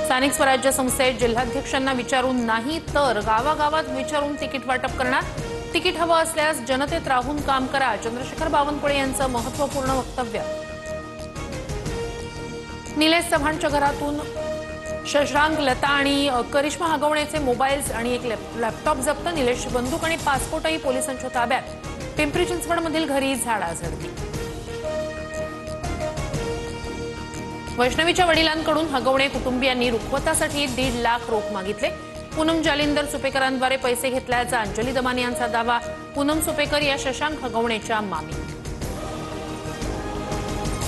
स्थानिक स्वराज्य संस्थेत जिल्हाध्यक्षांना विचारून नाही तर गावागावात विचारून तिकीट वाटप करणार। तिकीट हवं असल्यास जनतेत राहून काम करा, चंद्रशेखर बावनकुळे यांचं महत्त्वपूर्ण वक्तव्य। निलेश चव्हाणच्या घरातून शशांक, लता आणि करिश्मा हगवणेचे मोबाईल्स आणि एक लॅपटॉप जप्त। निलेश बंदूक आणि पासपोर्टही पोलिसांच्या ताब्यात। पिंपरी चिंचवडमधील घरी झाडाझडती। वैष्णवीच्या वडिलांकडून हगवणे कुटुंबियांनी रुखवतासाठी 1.5 लाख रोख मागितले। पूनम जालिंदर सुपेकरांद्वारे पैसे घेतल्याचा अंजली दमानी यांचा दावा। पूनम सुपेकर या शशांक हगवणेच्या मामी।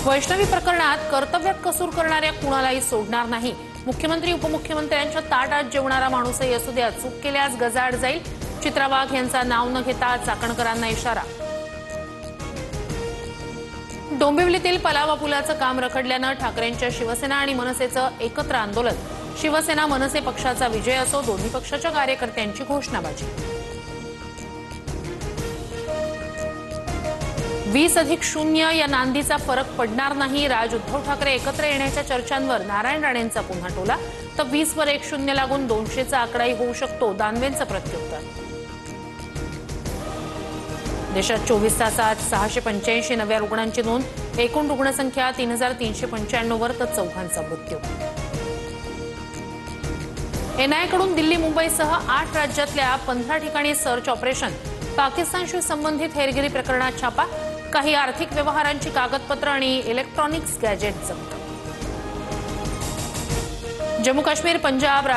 वैष्णवी प्रकरणात कर्तव्यात कसूर करणाऱ्या कुणालाही सोडणार नाही। मुख्यमंत्री उपमुख्यमंत्र्यांच्या ताटात जेवणारा माणूसही असू द्या, चूक केल्यास गजाआड जाईल। चित्रा वाघ यांचा नाव न घेता चाकणकरांना इशारा। डोंबिवलीतील पलावा पुलाचं काम रखडल्यानं ठाकरेंच्या शिवसेना आणि मनसेचं एकत्र आंदोलन। शिवसेना मनसे पक्षाचा विजय असो, दोन्ही पक्षाच्या कार्यकर्त्यांची घोषणाबाजी। 20+0 या नांदीचा फरक पडणार नाही। उद्धव ठाकरे एकत्र येण्याच्या चर्चांवर नारायण राणेंचा पुन्हा टोला। तर 20+1 लागून 200चा आकडाही होऊ शकतो, दानवेंचं प्रत्युत्तर। देशात 24 तासात 685 नव्या रुग्णांची नोंद। एकूण रुग्णसंख्या 3395 वर, तर 4 मृत्यू। एनआयएकडून दिल्ली, मुंबईसह 8 राज्यातल्या 15 ठिकाणी सर्च ऑपरेशन। पाकिस्तानशी संबंधित हेरगिरी प्रकरणात छापा। काही आर्थिक व्यवहारांची कागदपत्र आणि इलेक्ट्रॉनिक्स गॅजेट जप्त। जम्मू काश्मीर, पंजाब,